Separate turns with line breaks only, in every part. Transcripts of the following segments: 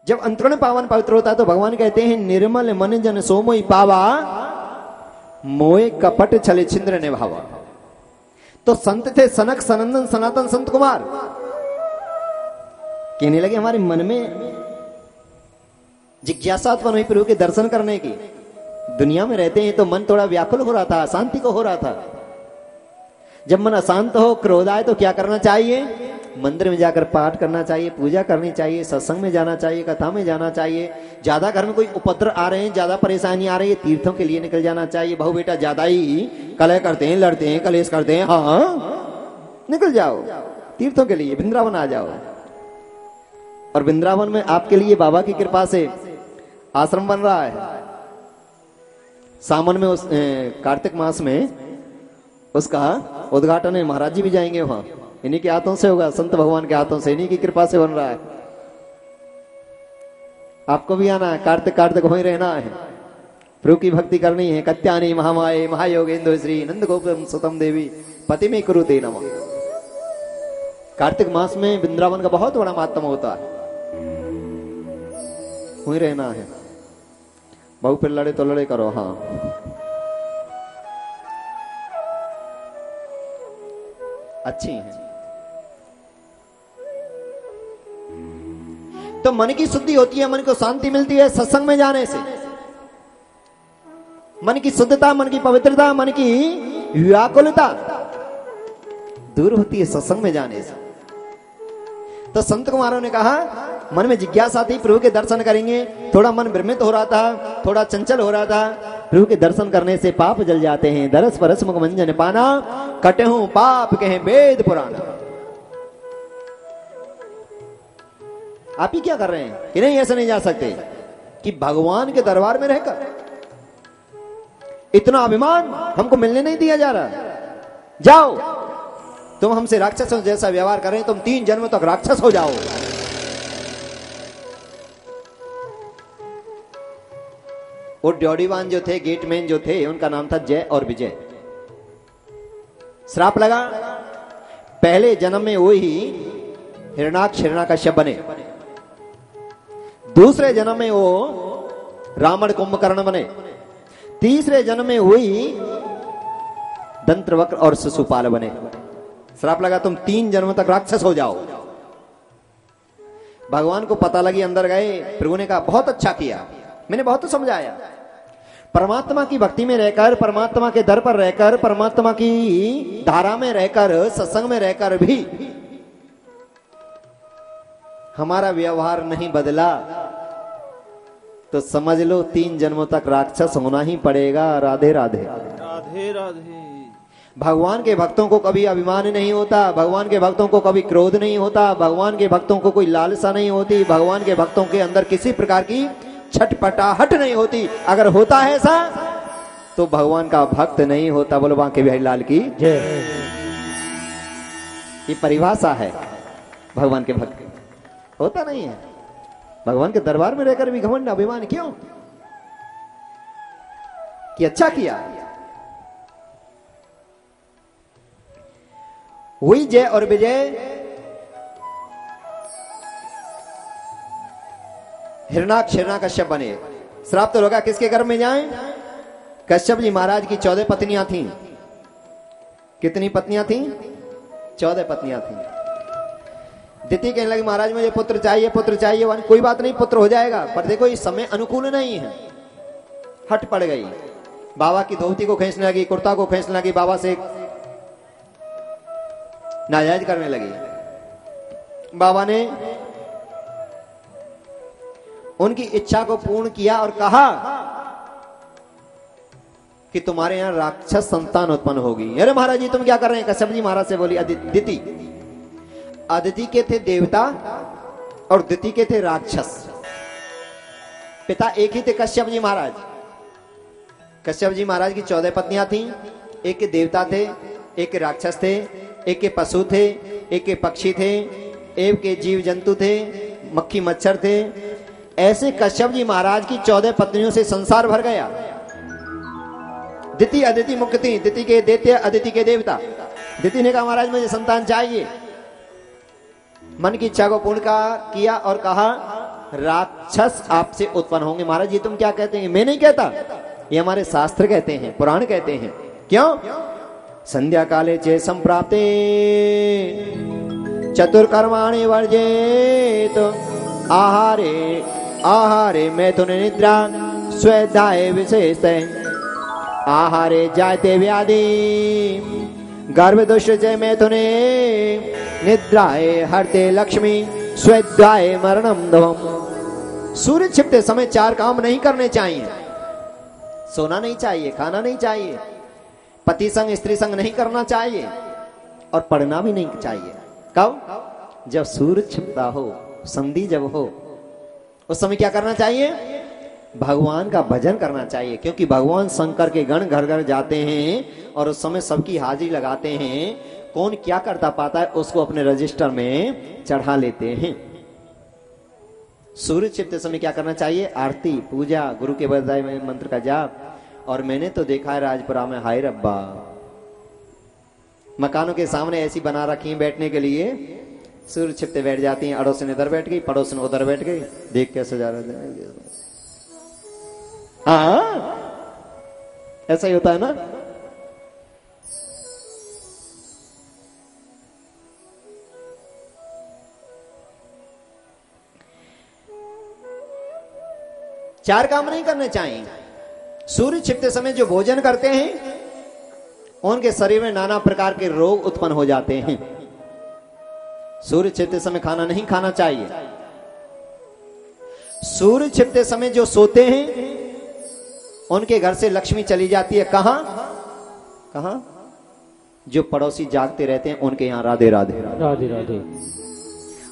जब अंतरण पावन पवित्र होता है तो भगवान कहते हैं निर्मल मन जन सोमोई पावा मोए कपट छले छिंद्र निभावा। तो संत थे सनक सनंदन सनातन संत कुमार, कहने लगे हमारे मन में जिज्ञासा उत्पन्न हुई प्रभु के दर्शन करने की। दुनिया में रहते हैं तो मन थोड़ा व्याकुल हो रहा था, अशांति को हो रहा था। जब मन अशांत हो, क्रोध आए तो क्या करना चाहिए? मंदिर में जाकर पाठ करना चाहिए, पूजा करनी चाहिए, सत्संग में जाना चाहिए, कथा में जाना चाहिए। ज्यादा घर में कोई उपद्रव आ रहे हैं, ज्यादा परेशानी आ रही है, तीर्थों के लिए निकल जाना चाहिए। बहु बेटा ज्यादा ही कलह करते हैं, लड़ते हैं, कलेश करते हैं, हाँ निकल जाओ तीर्थों के लिए, वृंदावन आ जाओ। और वृंदावन में आपके लिए बाबा की कृपा से आश्रम बन रहा है। सावन में उस कार्तिक मास में उसका उद्घाटन है, महाराज जी भी जाएंगे वहां, इन्हीं के हाथों से होगा, संत भगवान के हाथों से, इन्हीं की कृपा से बन रहा है। आपको भी आना है, कार्तिक कार्तिक वहीं रहना है, प्रभु की भक्ति करनी है। कत्यानी महामाये महायोगेंद्र श्री नंद गोपम सुतम देवी पति में कुरुते नमः। कार्तिक मास में वृंदावन का बहुत बड़ा महात्म होता है, वहीं रहना है। बहु फिर लड़े तो लड़े करो, हाँ अच्छी है। तो मन की शुद्धि होती है, मन को शांति मिलती है सत्संग में जाने से। मन की शुद्धता, मन की पवित्रता, मन की व्याकुलता दूर होती है सत्संग में जाने से। तो संत कुमारों ने कहा मन में जिज्ञासा थी, प्रभु के दर्शन करेंगे। थोड़ा मन भ्रमित हो रहा था, थोड़ा चंचल हो रहा था। प्रभु के दर्शन करने से पाप जल जाते हैं। दरस परस मुख मंजन पाना, कटे हूं पाप कहें वेद पुराना। आप ही क्या कर रहे हैं कि नहीं ऐसे नहीं जा सकते कि भगवान के दरबार में रहकर इतना अभिमान हमको मिलने नहीं दिया जा रहा। जाओ तुम हमसे राक्षसों जैसा व्यवहार कर रहे हैं, तुम 3 जन्मों तक राक्षस हो जाओ। वो ड्योडीवान जो थे, गेटमैन जो थे, उनका नाम था जय और विजय। श्राप लगा, पहले जन्म में वो ही हिरणाक्ष हिरण्याकश्यप बने, दूसरे जन्म में वो रावण कुंभकर्ण बने, तीसरे जन्म में वही दंत्रवक्र और शिशुपाल बने। श्राप लगा तुम 3 जन्म तक राक्षस हो जाओ। भगवान को पता लगी, अंदर गए, प्रभु ने कहा बहुत अच्छा किया, मैंने बहुत तो समझाया। परमात्मा की भक्ति में रहकर, परमात्मा के दर पर रहकर, परमात्मा की धारा में रहकर, सत्संग में रहकर भी हमारा व्यवहार नहीं बदला तो समझ लो 3 जन्मों तक राक्षस होना ही पड़ेगा। राधे राधे
राधे राधे।
भगवान के भक्तों को कभी अभिमान नहीं होता, भगवान के भक्तों को कभी क्रोध नहीं होता, भगवान के भक्तों को कोई लालसा नहीं होती, भगवान के भक्तों के अंदर किसी प्रकार की छटपटाहट नहीं होती। अगर होता है ऐसा तो भगवान का भक्त नहीं होता। बोलो बांके बिहारी लाल की जय। ये परिभाषा है भगवान के भक्त, होता नहीं है। भगवान के दरबार में रहकर भी घमंड अभिमान क्यों? कि अच्छा किया। हुई जय और विजय। हिरणाक्ष हिरण्याकश्यप बने। श्राप तो लगा किसके घर में जाएं? कश्यप जी महाराज की 14 पत्नियां थीं। कितनी पत्नियां थीं? 14 पत्नियां थीं। दिति कहने लगी महाराज मुझे पुत्र चाहिए, पुत्र चाहिए। कोई बात नहीं, पुत्र हो जाएगा, पर देखो इस समय अनुकूल नहीं है। हट पड़ गई, बाबा की धोती को खींचने लगी, कुर्ता को खींचने लगी, बाबा से नाजायज करने लगी। बाबा ने उनकी इच्छा को पूर्ण किया और कहा कि तुम्हारे यहां राक्षस संतान उत्पन्न होगी। अरे महाराज जी तुम क्या कर रहे हैं? कश्यप जी महाराज से बोली दिति। अदिति के थे देवता और दिति के थे राक्षस। पिता एक ही थे कश्यप जी महाराज। कश्यप जी महाराज की 14 पत्नियां थीं। एक के देवता थे, एक के राक्षस थे, एक के पशु थे, एक के पक्षी थे, एक के जीव जंतु थे, मक्खी मच्छर थे। ऐसे कश्यप जी महाराज की 14 पत्नियों से संसार भर गया। दिति अदिति मुख्य थी, दिति के दैत्य, अदिति के देवता। दिति ने कहा महाराज मुझे संतान चाहिए। मन की इच्छा को पूर्ण किया और कहा राक्षस आपसे उत्पन्न होंगे। महाराज जी तुम क्या कहते हैं? मैं नहीं कहता, ये हमारे शास्त्र कहते हैं, पुराण कहते हैं। क्यों? संध्या काले चे संप्राप्ते चतुर्कर्माणि वर्जेत आहारे आहारे मैथुन निद्रा स्वाध्याय विशेष आहारे जायते व्याधि गर्भदुष्ट जय मैथुने निद्राए हरते लक्ष्मी स्वाध्याय मरणम धम। सूर्य छिपते समय 4 काम नहीं करने चाहिए। सोना नहीं चाहिए, खाना नहीं चाहिए, पति संग स्त्री संग नहीं करना चाहिए और पढ़ना भी नहीं चाहिए। कब? जब सूर्य छिपता हो, संधि जब हो, उस समय क्या करना चाहिए? भगवान का भजन करना चाहिए, क्योंकि भगवान शंकर के गण घर घर जाते हैं और उस समय सबकी हाजिरी लगाते हैं। कौन क्या करता पाता है उसको अपने रजिस्टर में चढ़ा लेते हैं। सूर्य छिपते समय क्या करना चाहिए? आरती, पूजा, गुरु के बजाय में मंत्र का जाप। और मैंने तो देखा है राजपुरा में, हाय रब्बा, मकानों के सामने ऐसी बना रखी है बैठने के लिए, सूर्य छिपते बैठ जाती हैं। अड़ोसन इधर बैठ गई, पड़ोसन उधर बैठ गई, देख कैसे जा रहे। हाँ ऐसा ही होता है ना। चार काम नहीं करने चाहिए। सूर्य छिपते समय जो भोजन करते हैं उनके शरीर में नाना प्रकार के रोग उत्पन्न हो जाते हैं। सूर्य छिपते समय खाना नहीं खाना चाहिए। सूर्य छिपते समय जो सोते हैं उनके घर से लक्ष्मी चली जाती है। कहां कहां? जो पड़ोसी जागते रहते हैं उनके यहां राधे राधे राधे राधे।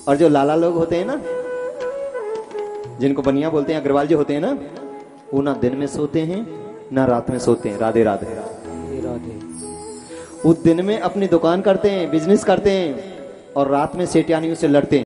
और जो लाला लोग होते हैं ना, जिनको बनिया बोलते हैं, अग्रवाल जो होते हैं ना, वो ना दिन में सोते हैं ना रात में सोते हैं। राधे राधे राधे राधे। वो दिन में अपनी दुकान करते हैं, बिजनेस करते हैं और रात में सेठियानियों से लड़ते हैं।